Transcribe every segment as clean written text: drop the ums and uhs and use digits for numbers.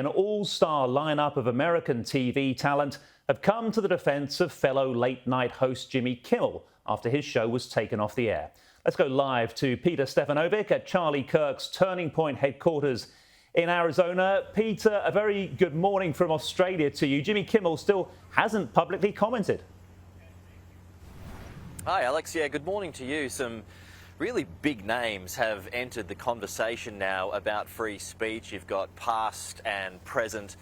An all-star lineup of American TV talent have come to the defense of fellow late-night host Jimmy Kimmel after his show was taken off the air. Let's go live to Peter Stefanovic at Charlie Kirk's Turning Point headquarters in Arizona. Peter, a very good morning from Australia to you. Jimmy Kimmel still hasn't publicly commented. Hi, Alex. Yeah, good morning to you. Some really big names have entered the conversation now about free speech. You've got past and present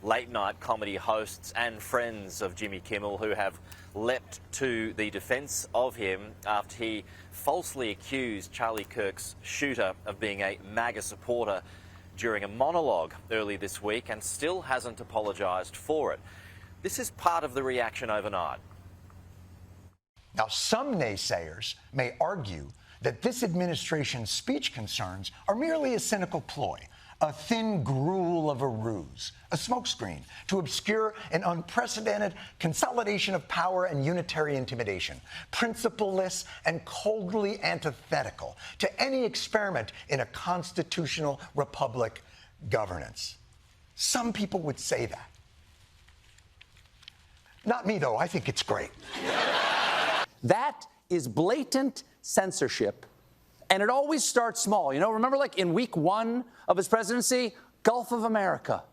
late-night comedy hosts and friends of Jimmy Kimmel who have leapt to the defence of him after he falsely accused Charlie Kirk's shooter of being a MAGA supporter during a monologue early this week and still hasn't apologised for it. This is part of the reaction overnight. Now, some naysayers may argue that this administration's speech concerns are merely a cynical ploy, a thin gruel of a ruse, a smokescreen to obscure an unprecedented consolidation of power and unitary intimidation, principleless and coldly antithetical to any experiment in a constitutional republic governance. Some people would say that. Not me, though. I think it's great. That is blatant censorship, and it always starts small. You know, remember like in week 1 of his presidency, Gulf of America.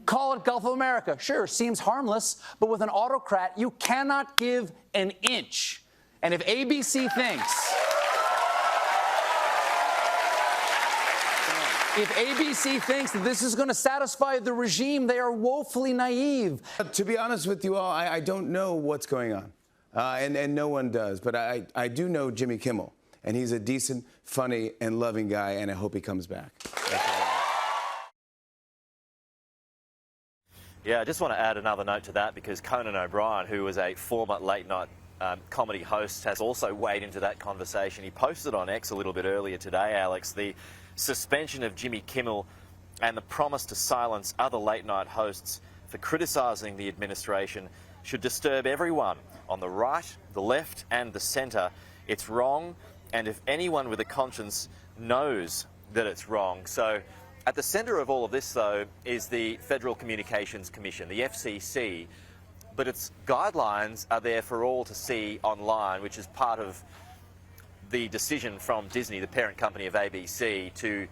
Call it Gulf of America. Sure, seems harmless, but with an autocrat, you cannot give an inch. And if ABC thinks that this is going to satisfy the regime, they are woefully naive. To be honest with you all, I don't know what's going on. And no one does. But I do know Jimmy Kimmel. And he's a decent, funny, and loving guy, and I hope he comes back. Yeah, I just want to add another note to that because Conan O'Brien, who was a former late-night comedy host, has also weighed into that conversation. He posted on X a little bit earlier today, Alex, the suspension of Jimmy Kimmel and the promise to silence other late-night hosts for criticising the administration should disturb everyone on the right, the left and the centre. It's wrong, and if anyone with a conscience knows that it's wrong. So at the centre of all of this, though, is the Federal Communications Commission, the FCC, but its guidelines are there for all to see online, which is part of the decision from Disney, the parent company of ABC, to,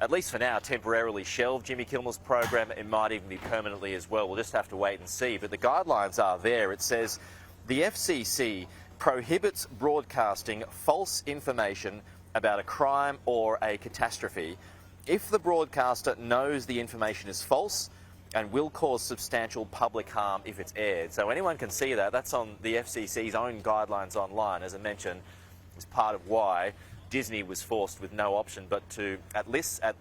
at least for now, temporarily shelve Jimmy Kimmel's program. It might even be permanently as well. We'll just have to wait and see. But the guidelines are there. It says the FCC prohibits broadcasting false information about a crime or a catastrophe if the broadcaster knows the information is false and will cause substantial public harm if it's aired. So anyone can see that. That's on the FCC's own guidelines online, as I mentioned, is part of why Disney was forced with no option but to, at least at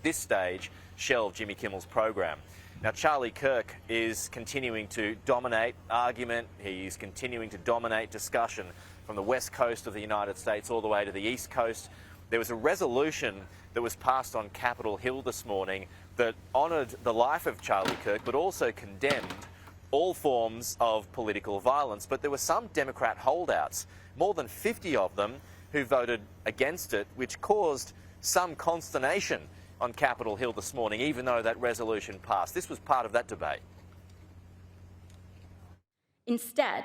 this stage, shelve Jimmy Kimmel's program. Now, Charlie Kirk is continuing to dominate argument. He's continuing to dominate discussion from the west coast of the United States all the way to the east coast. There was a resolution that was passed on Capitol Hill this morning that honoured the life of Charlie Kirk but also condemned all forms of political violence. But there were some Democrat holdouts, more than 50 of them, who voted against it, which caused some consternation on Capitol Hill this morning, even though that resolution passed. This was part of that debate. Instead,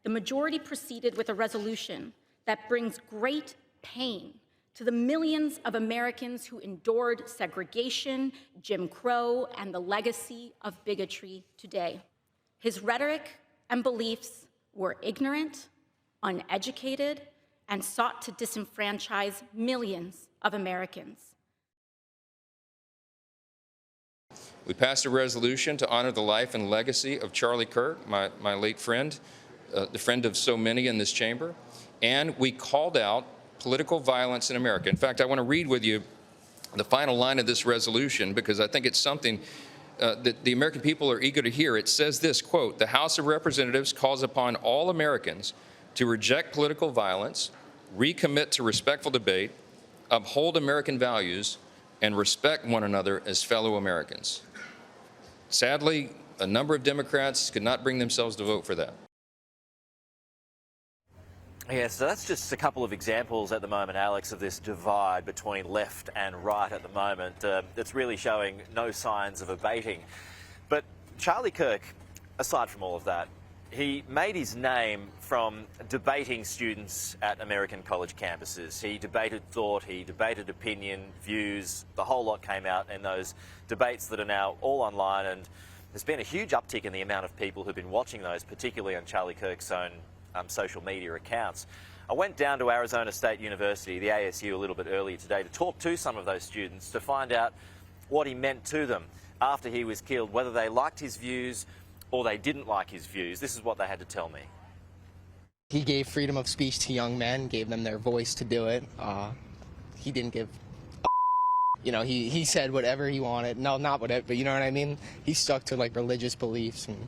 the majority proceeded with a resolution that brings great pain to the millions of Americans who endured segregation, Jim Crow, and the legacy of bigotry today. His rhetoric and beliefs were ignorant, uneducated, and sought to disenfranchise millions of Americans. We passed a resolution to honor the life and legacy of Charlie Kirk, my late friend, the friend of so many in this chamber, and we called out political violence in America. In fact, I want to read with you the final line of this resolution because I think it's something that the American people are eager to hear. It says this, quote, "The House of Representatives calls upon all Americans to reject political violence, recommit to respectful debate, uphold American values, and respect one another as fellow Americans." Sadly, a number of Democrats could not bring themselves to vote for that. Yeah, so that's just a couple of examples at the moment, Alex, of this divide between left and right at the moment. It's really showing no signs of abating. But Charlie Kirk, aside from all of that, he made his name from debating students at American college campuses. He debated thought, he debated opinion, views. The whole lot came out in those debates that are now all online, and there's been a huge uptick in the amount of people who've been watching those, particularly on Charlie Kirk's own social media accounts. I went down to Arizona State University, the ASU, a little bit earlier today to talk to some of those students to find out what he meant to them after he was killed, whether they liked his views or they didn't like his views. This is what they had to tell me. He gave freedom of speech to young men, gave them their voice to do it. He didn't give a you know, he said whatever he wanted. No, not whatever, but you know what I mean? He stuck to, like, religious beliefs and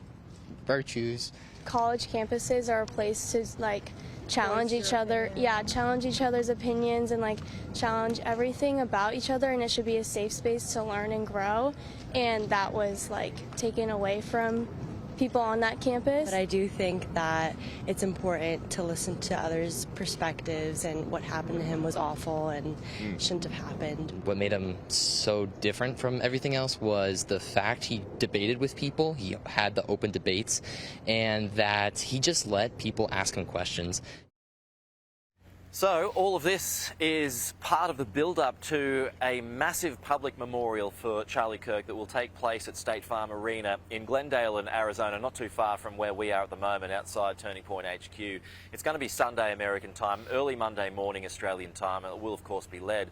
virtues. College campuses are a place to, like, challenge each other. Yeah, challenge each other's opinions and, like, challenge everything about each other, and it should be a safe space to learn and grow. And that was, like, taken away from people on that campus. But I do think that it's important to listen to others' perspectives, and what happened to him was awful and shouldn't have happened. What made him so different from everything else was the fact he debated with people, he had the open debates, and that he just let people ask him questions. So all of this is part of the build-up to a massive public memorial for Charlie Kirk that will take place at State Farm Arena in Glendale in Arizona, not too far from where we are at the moment, outside Turning Point HQ. It's going to be Sunday American time, early Monday morning Australian time, and it will of course be led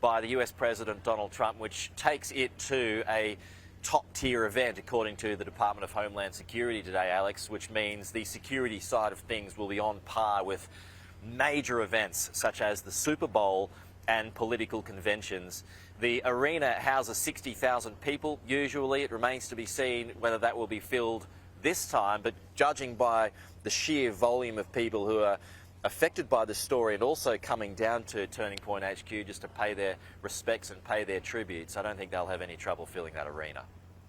by the US President Donald Trump, which takes it to a top-tier event according to the Department of Homeland Security today, Alex, which means the security side of things will be on par with major events such as the Super Bowl and political conventions. The arena houses 60,000 people usually. It remains to be seen whether that will be filled this time, but judging by the sheer volume of people who are affected by this story and also coming down to Turning Point HQ just to pay their respects and pay their tributes, I don't think they'll have any trouble filling that arena.